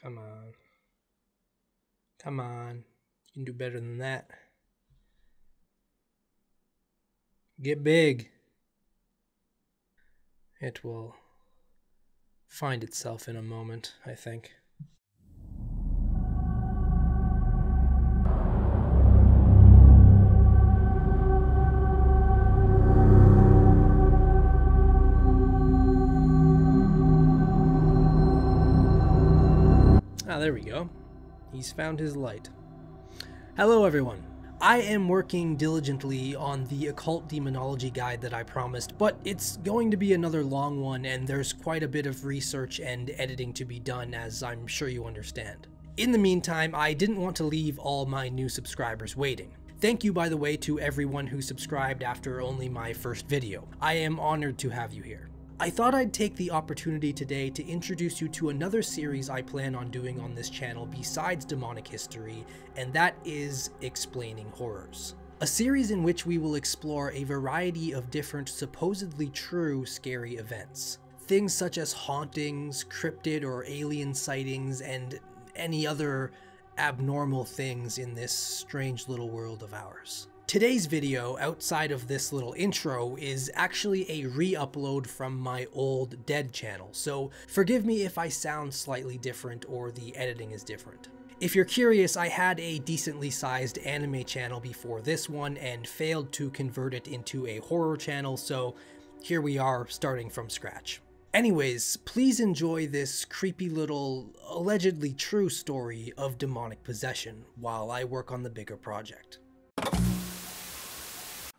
Come on. Come on. You can do better than that. Get big. It will find itself in a moment, I think. There we go. He's found his light. Hello everyone. I am working diligently on the occult demonology guide that I promised, but it's going to be another long one and there's quite a bit of research and editing to be done, as I'm sure you understand. In the meantime, I didn't want to leave all my new subscribers waiting. Thank you, by the way, to everyone who subscribed after only my first video. I am honored to have you here. I thought I'd take the opportunity today to introduce you to another series I plan on doing on this channel besides demonic history, and that is Explaining Horrors. A series in which we will explore a variety of different supposedly true scary events. Things such as hauntings, cryptid or alien sightings, and any other abnormal things in this strange little world of ours. Today's video, outside of this little intro, is actually a re-upload from my old dead channel, so forgive me if I sound slightly different or the editing is different. If you're curious, I had a decently sized anime channel before this one and failed to convert it into a horror channel, so here we are starting from scratch. Anyways, please enjoy this creepy little, allegedly true story of demonic possession while I work on the bigger project.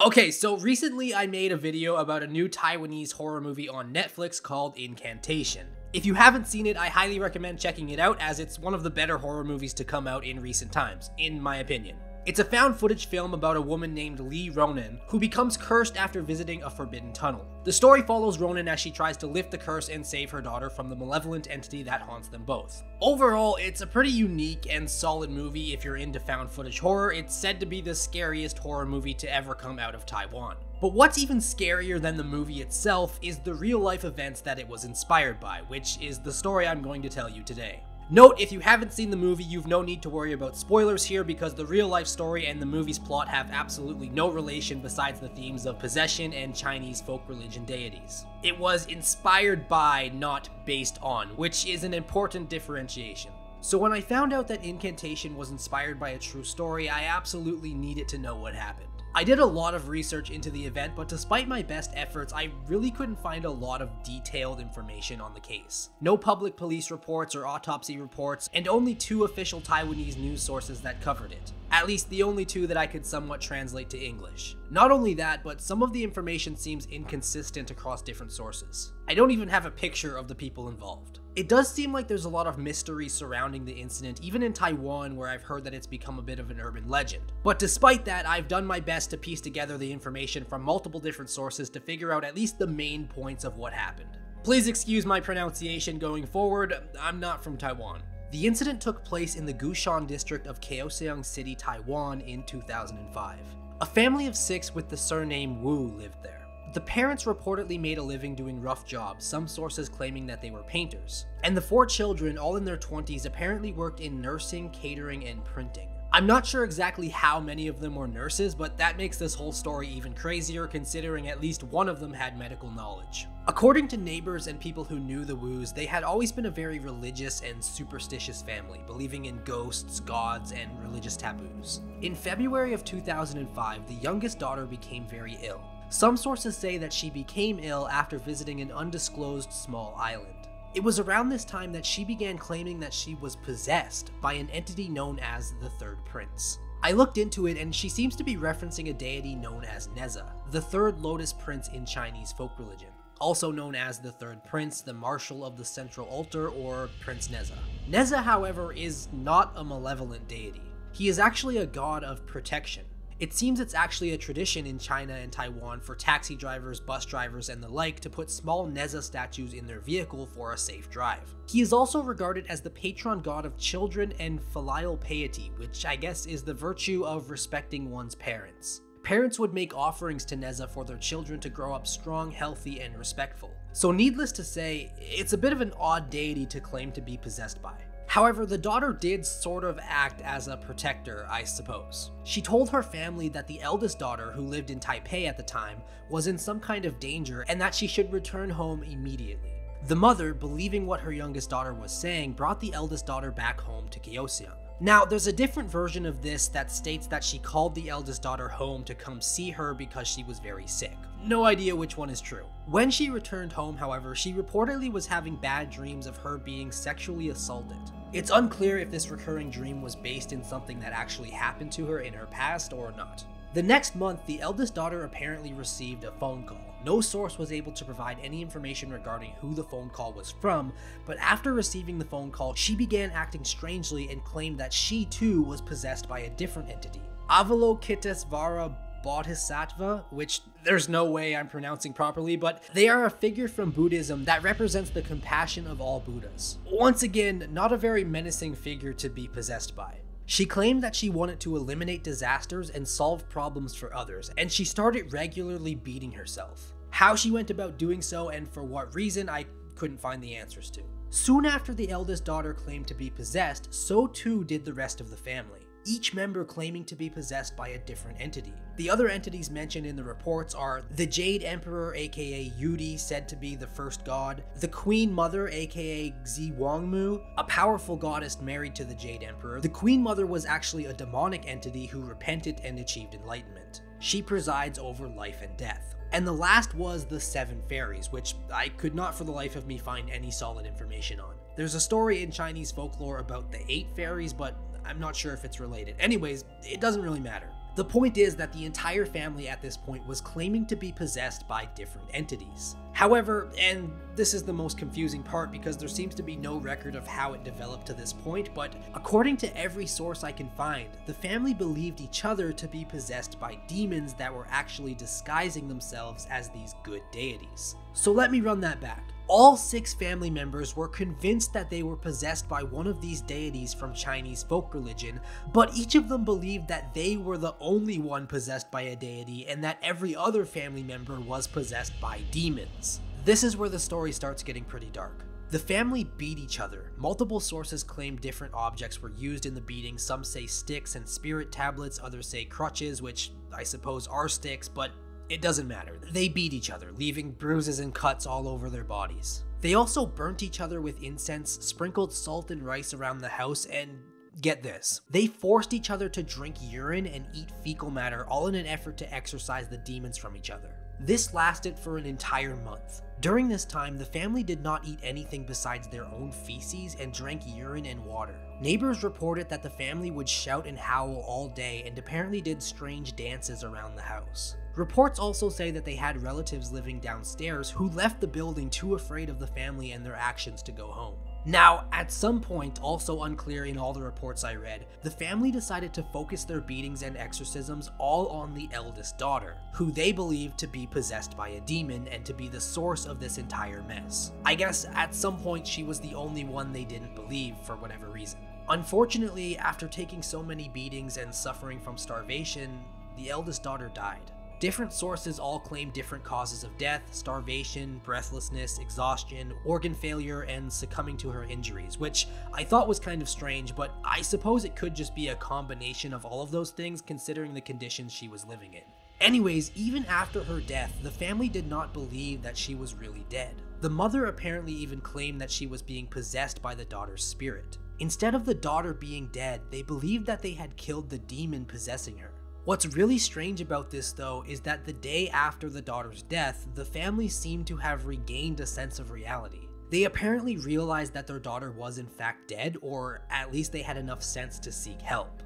Okay, so recently I made a video about a new Taiwanese horror movie on Netflix called Incantation. If you haven't seen it, I highly recommend checking it out, as it's one of the better horror movies to come out in recent times, in my opinion. It's a found footage film about a woman named Lee Ronan, who becomes cursed after visiting a forbidden tunnel. The story follows Ronan as she tries to lift the curse and save her daughter from the malevolent entity that haunts them both. Overall, it's a pretty unique and solid movie if you're into found footage horror. It's said to be the scariest horror movie to ever come out of Taiwan. But what's even scarier than the movie itself is the real life events that it was inspired by, which is the story I'm going to tell you today. Note, if you haven't seen the movie, you've no need to worry about spoilers here, because the real life story and the movie's plot have absolutely no relation besides the themes of possession and Chinese folk religion deities. It was inspired by, not based on, which is an important differentiation. So when I found out that Incantation was inspired by a true story, I absolutely needed to know what happened. I did a lot of research into the event, but despite my best efforts, I really couldn't find a lot of detailed information on the case. No public police reports or autopsy reports, and only 2 official Taiwanese news sources that covered it. At least the only 2 that I could somewhat translate to English. Not only that, but some of the information seems inconsistent across different sources. I don't even have a picture of the people involved. It does seem like there's a lot of mystery surrounding the incident, even in Taiwan, where I've heard that it's become a bit of an urban legend. But despite that, I've done my best to piece together the information from multiple different sources to figure out at least the main points of what happened. Please excuse my pronunciation going forward, I'm not from Taiwan. The incident took place in the Gushan district of Kaohsiung City, Taiwan in 2005. A family of 6 with the surname Wu lived there. The parents reportedly made a living doing rough jobs, some sources claiming that they were painters. And the 4 children, all in their 20s, apparently worked in nursing, catering, and printing. I'm not sure exactly how many of them were nurses, but that makes this whole story even crazier, considering at least one of them had medical knowledge. According to neighbors and people who knew the Wus, they had always been a very religious and superstitious family, believing in ghosts, gods, and religious taboos. In February of 2005, the youngest daughter became very ill. Some sources say that she became ill after visiting an undisclosed small island. It was around this time that she began claiming that she was possessed by an entity known as the Third Prince. I looked into it, and she seems to be referencing a deity known as Neza, the third lotus prince in Chinese folk religion, also known as the Third Prince, the Marshal of the Central Altar, or Prince Neza. Neza, however, is not a malevolent deity. He is actually a god of protection. It seems it's actually a tradition in China and Taiwan for taxi drivers, bus drivers, and the like to put small Neza statues in their vehicle for a safe drive. He is also regarded as the patron god of children and filial piety, which I guess is the virtue of respecting one's parents. Parents would make offerings to Neza for their children to grow up strong, healthy, and respectful. So needless to say, it's a bit of an odd deity to claim to be possessed by. However, the daughter did sort of act as a protector, I suppose. She told her family that the eldest daughter, who lived in Taipei at the time, was in some kind of danger and that she should return home immediately. The mother, believing what her youngest daughter was saying, brought the eldest daughter back home to Kaohsiung. Now, there's a different version of this that states that she called the eldest daughter home to come see her because she was very sick. No idea which one is true. When she returned home, however, she reportedly was having bad dreams of her being sexually assaulted. It's unclear if this recurring dream was based in something that actually happened to her in her past or not. The next month, the eldest daughter apparently received a phone call. No source was able to provide any information regarding who the phone call was from, but after receiving the phone call, she began acting strangely and claimed that she too was possessed by a different entity. Avalokitesvara Bodhisattva, which there's no way I'm pronouncing properly, but they are a figure from Buddhism that represents the compassion of all Buddhas. Once again, not a very menacing figure to be possessed by. She claimed that she wanted to eliminate disasters and solve problems for others, and she started regularly beating herself. How she went about doing so and for what reason, I couldn't find the answers to. Soon after the eldest daughter claimed to be possessed, so too did the rest of the family, each member claiming to be possessed by a different entity. The other entities mentioned in the reports are the Jade Emperor aka Yudi, said to be the first god, the Queen Mother aka Xi Wangmu, a powerful goddess married to the Jade Emperor. The Queen Mother was actually a demonic entity who repented and achieved enlightenment. She presides over life and death. And the last was the Seven Fairies, which I could not for the life of me find any solid information on. There's a story in Chinese folklore about the 8 fairies, but I'm not sure if it's related. Anyways, it doesn't really matter. The point is that the entire family at this point was claiming to be possessed by different entities. However, and this is the most confusing part because there seems to be no record of how it developed to this point, but according to every source I can find, the family believed each other to be possessed by demons that were actually disguising themselves as these good deities. So let me run that back. All 6 family members were convinced that they were possessed by one of these deities from Chinese folk religion, but each of them believed that they were the only one possessed by a deity and that every other family member was possessed by demons. This is where the story starts getting pretty dark. The family beat each other. Multiple sources claim different objects were used in the beating. Some say sticks and spirit tablets, others say crutches, which I suppose are sticks, but it doesn't matter. They beat each other, leaving bruises and cuts all over their bodies. They also burnt each other with incense, sprinkled salt and rice around the house, and get this, they forced each other to drink urine and eat fecal matter, all in an effort to exorcise the demons from each other. This lasted for an entire month. During this time, the family did not eat anything besides their own feces and drank urine and water. Neighbors reported that the family would shout and howl all day and apparently did strange dances around the house. Reports also say that they had relatives living downstairs who left the building too afraid of the family and their actions to go home. Now, at some point, also unclear in all the reports I read, the family decided to focus their beatings and exorcisms all on the eldest daughter, who they believed to be possessed by a demon and to be the source of this entire mess. I guess at some point she was the only one they didn't believe for whatever reason. Unfortunately, after taking so many beatings and suffering from starvation, the eldest daughter died. Different sources all claim different causes of death: starvation, breathlessness, exhaustion, organ failure, and succumbing to her injuries, which I thought was kind of strange, but I suppose it could just be a combination of all of those things considering the conditions she was living in. Anyways, even after her death, the family did not believe that she was really dead. The mother apparently even claimed that she was being possessed by the daughter's spirit. Instead of the daughter being dead, they believed that they had killed the demon possessing her. What's really strange about this though is that the day after the daughter's death, the family seemed to have regained a sense of reality. They apparently realized that their daughter was in fact dead, or at least they had enough sense to seek help.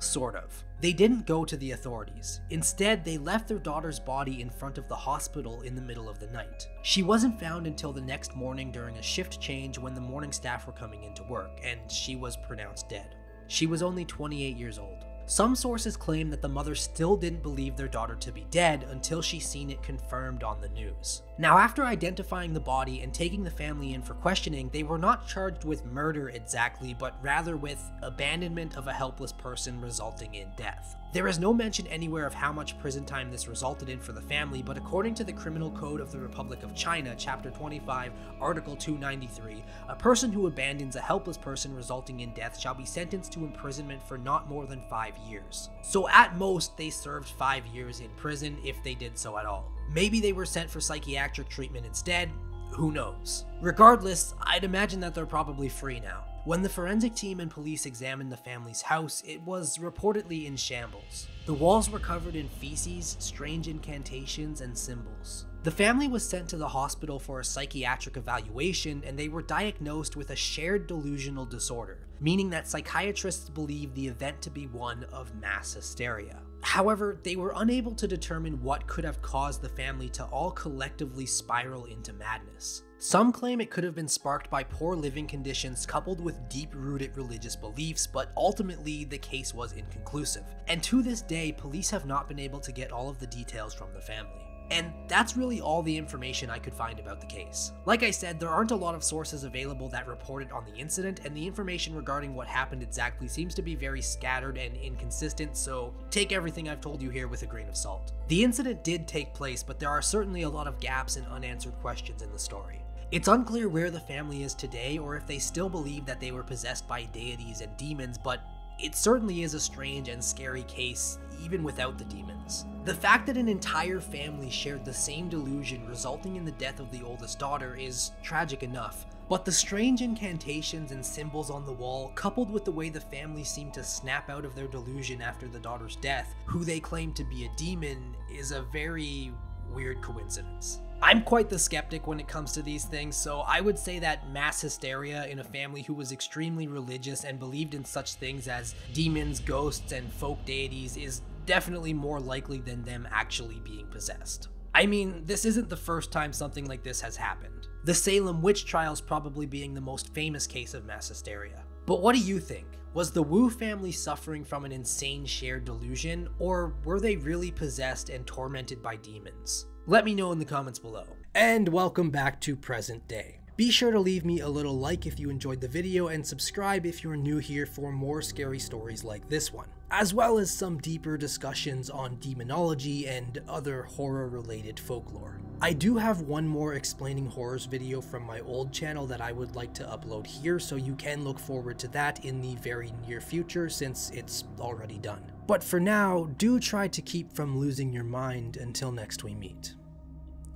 Sort of. They didn't go to the authorities. Instead, they left their daughter's body in front of the hospital in the middle of the night. She wasn't found until the next morning during a shift change when the morning staff were coming into work, and she was pronounced dead. She was only 28 years old. Some sources claim that the mother still didn't believe their daughter to be dead until she seen it confirmed on the news. Now, after identifying the body and taking the family in for questioning, they were not charged with murder exactly, but rather with abandonment of a helpless person resulting in death. There is no mention anywhere of how much prison time this resulted in for the family, but according to the Criminal Code of the Republic of China, Chapter 25, Article 293, a person who abandons a helpless person resulting in death shall be sentenced to imprisonment for not more than 5 years. So at most, they served 5 years in prison if they did so at all. Maybe they were sent for psychiatric treatment instead, who knows? Regardless, I'd imagine that they're probably free now. When the forensic team and police examined the family's house, it was reportedly in shambles. The walls were covered in feces, strange incantations, and symbols. The family was sent to the hospital for a psychiatric evaluation, and they were diagnosed with a shared delusional disorder, meaning that psychiatrists believe the event to be one of mass hysteria. However, they were unable to determine what could have caused the family to all collectively spiral into madness. Some claim it could have been sparked by poor living conditions coupled with deep-rooted religious beliefs, but ultimately the case was inconclusive. And to this day, police have not been able to get all of the details from the family. And that's really all the information I could find about the case. Like I said, there aren't a lot of sources available that reported on the incident, and the information regarding what happened exactly seems to be very scattered and inconsistent, so take everything I've told you here with a grain of salt. The incident did take place, but there are certainly a lot of gaps and unanswered questions in the story. It's unclear where the family is today or if they still believe that they were possessed by deities and demons, but it certainly is a strange and scary case, even without the demons. The fact that an entire family shared the same delusion resulting in the death of the oldest daughter is tragic enough, but the strange incantations and symbols on the wall, coupled with the way the family seemed to snap out of their delusion after the daughter's death, who they claimed to be a demon, is a very weird coincidence. I'm quite the skeptic when it comes to these things, so I would say that mass hysteria in a family who was extremely religious and believed in such things as demons, ghosts, and folk deities is definitely more likely than them actually being possessed. I mean, this isn't the first time something like this has happened. The Salem witch trials probably being the most famous case of mass hysteria. But what do you think? Was the Wu family suffering from an insane shared delusion, or were they really possessed and tormented by demons? Let me know in the comments below. And welcome back to present day. Be sure to leave me a little like if you enjoyed the video and subscribe if you're new here for more scary stories like this one, as well as some deeper discussions on demonology and other horror-related folklore. I do have one more explaining horrors video from my old channel that I would like to upload here, so you can look forward to that in the very near future since it's already done. But for now, do try to keep from losing your mind until next we meet.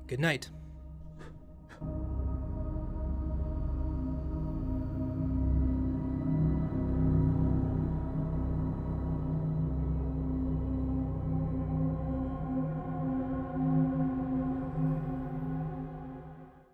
Good night.